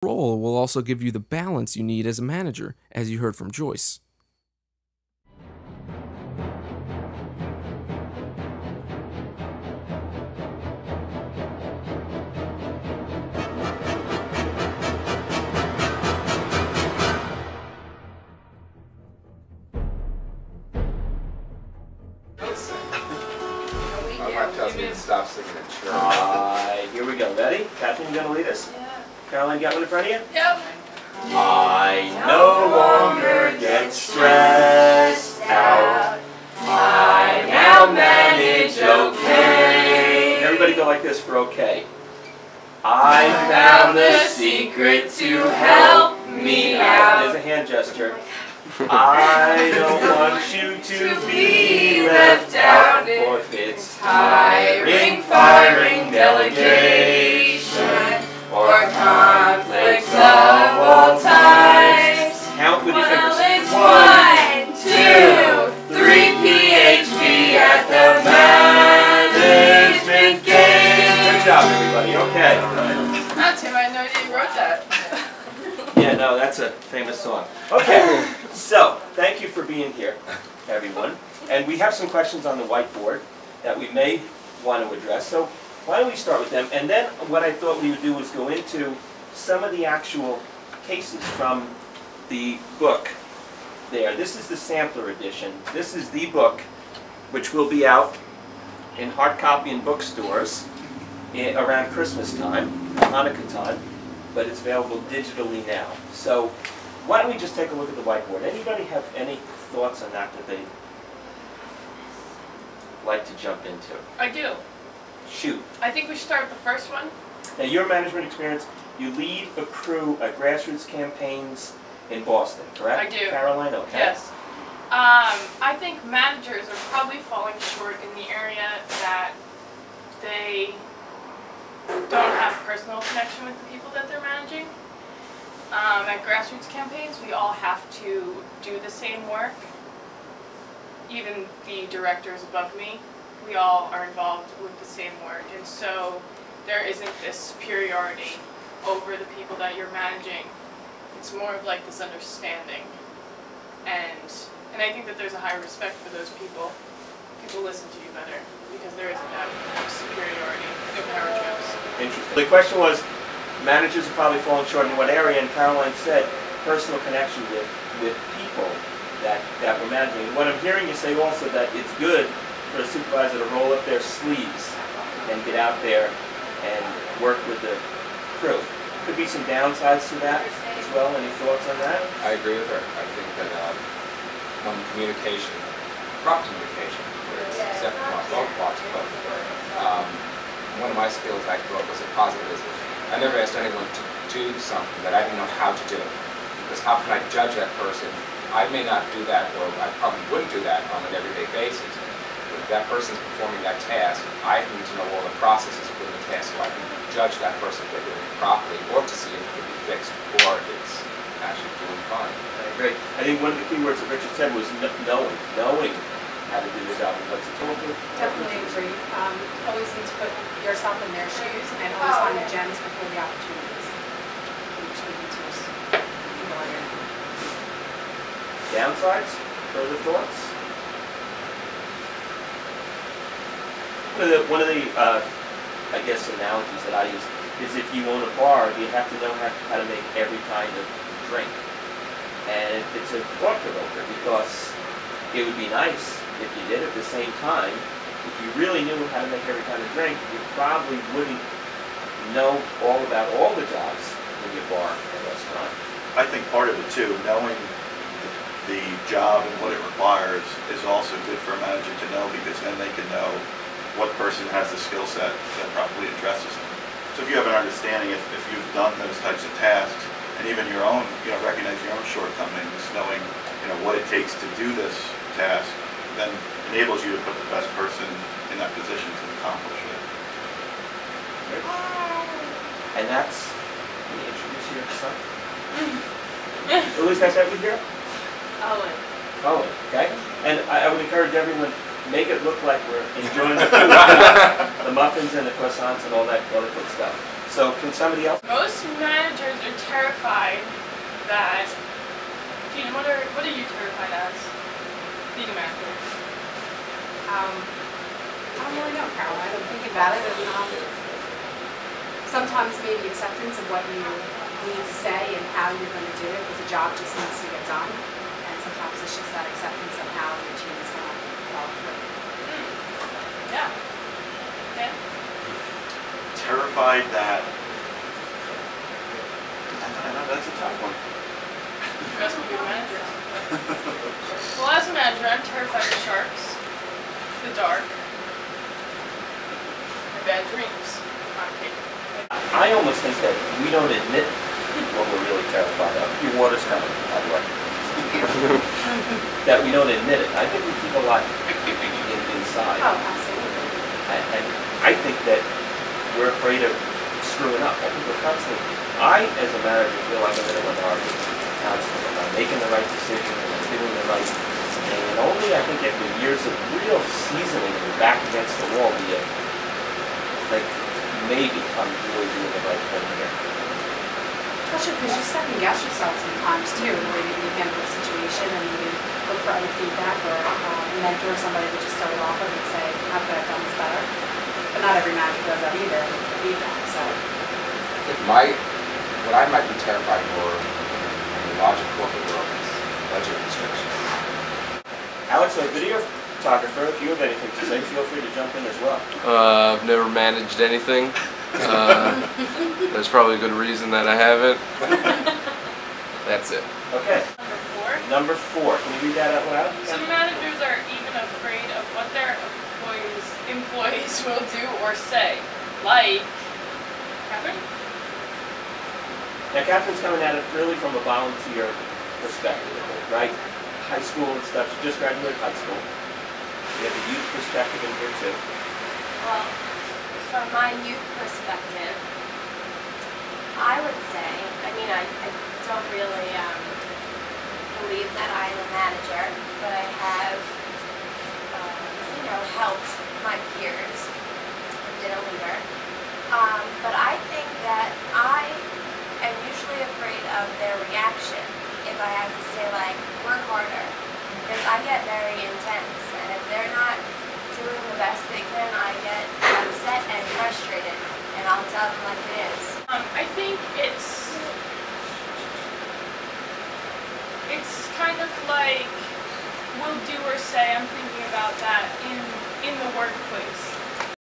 role will also give you the balance you need as a manager, as you heard from Joyce. My wife tells me to stop singing at church. Here we go. Ready? Catherine, you gonna lead us? Yeah. Caroline, got one in front of you? Yep. I no longer get stressed out. I now manage okay. Everybody go like this for okay. I found the secret to help me out. There's a hand gesture. I don't want you to be left out, for if it's hiring, firing, delegation, or conflicts of all types. Count with your fingers. Well, it's 1, 2, 3 PhD at the management game. Good job, everybody. Okay. Not Tim, I know you wrote that. Yeah, no, that's a famous song. Okay, so thank you for being here, everyone. And we have some questions on the whiteboard that we may want to address. So why don't we start with them? And then what I thought we would do is go into some of the actual cases from the book there. This is the sampler edition. This is the book, which will be out in hard copy in bookstores around Christmas time, Hanukkah time, but it's available digitally now. So why don't we just take a look at the whiteboard? Anybody have any thoughts on that they'd like to jump into? I do. Shoot. I think we should start with the first one. Now, your management experience, you lead a crew at grassroots campaigns in Boston, correct? I do. Caroline, okay. Yes. I think managers are probably falling short in the area that they don't have personal connection with the people that they're managing. At grassroots campaigns, we all have to do the same work. Even the directors above me, we all are involved with the same work. And so there isn't this superiority over the people that you're managing. It's more of like this understanding. And I think that there's a high respect for those people. People listen to you better because there isn't that superiority, no power trips. Interesting. The question was, managers are probably falling short in what area, and Caroline said personal connection with people that we're managing. And what I'm hearing you say also that it's good for a supervisor to roll up their sleeves and get out there and work with the crew. Could be some downsides to that as well. Any thoughts on that? I agree with her. I think that when communication, proper communication, where it's acceptable on both parts, but one of my skills I thought was a positivism. I never asked anyone to do something that I didn't know how to do. Because how can I judge that person? I may not do that, or I probably wouldn't do that on an everyday basis. But if that person's performing that task, I need to know all the processes within the task so I can judge that person if they're doing it properly, or to see if it can be fixed, or if it's actually doing fine. I agree. I think one of the key words that Richard said was knowing how to do the job. What's it called? Definitely agree. Always need to put yourself in their shoes and always find the gems before the opportunities. Downsides? Further thoughts? One of the I guess analogies that I use is if you own a bar, you have to know how to make every kind of drink. And it's a thought provoker because it would be nice if you did at the same time. If you really knew how to make every kind of drink, you probably wouldn't know all about all the jobs in your bar and restaurant. I think part of it too, knowing the job and what it requires is also good for a manager to know, because then they can know what person has the skill set that properly addresses it. So if you have an understanding, if you've done those types of tasks, and even your own, recognize your own shortcomings, knowing, what it takes to do this task, then enables you to put the best person in that position to accomplish it. And that's, let me introduce your son. Who is that with here? Owen. Owen, okay? And I would encourage everyone, make it look like we're enjoying the food, the muffins and the croissants and all that other good stuff. So can somebody else? Most managers are terrified that. Gina, what are you terrified as? Being a manager. I don't really know, Caroline. I'm thinking about it, and sometimes maybe acceptance of what you need to say and how you're going to do it, because the job just needs to get done. And sometimes it's just that acceptance of how your team is going to follow through. Yeah. Dan? Terrified that, I know that's a tough one. You guys will be a manager. Well, as a manager, I'm terrified of sharks, the dark, and bad dreams. I'm kidding. I almost think that we don't admit what we're really terrified of. Your water's coming, by the way. That we don't admit it. I think we keep a lot inside. Oh, absolutely. And I think that we're afraid of screwing up. I think we're constantly, I, as a manager, feel like I'm in a minority constantly. Am I making the right decision? Am I doing the right thing? And only, I think, after years of real seasoning and you're back against the wall, do you think, maybe I'm really doing the right thing here. Especially because you second guess yourself sometimes too, the way that you handle the situation, and you look for other feedback or mentor somebody that you started off with and say, how could I have done this better? But not every manager does that either, and it's feedback, so. I think what I might be terrified more in the larger corporate world is budget restrictions. Alex, our video photographer, if you have anything to say, feel free to jump in as well. I've never managed anything. There's probably a good reason that I haven't. That's it. Okay, Number 4. number 4. Can you read that out loud? Some managers are even afraid of what their employees will do or say. Like, Catherine? Now, Catherine's coming at it really from a volunteer perspective, right? High school and stuff. She just graduated high school. We have a youth perspective in here too. Well, from my youth perspective, I would say, I don't really believe that I'm a manager, but I have, helped my peers and been a leader. But I think that I am usually afraid of their reaction if I have to say, like, work harder, because I get very intense, and if they're not doing the best they can, I get upset and frustrated, and I'll tell them like it is. I think it's kind of like will do or say. I'm thinking about that in the workplace.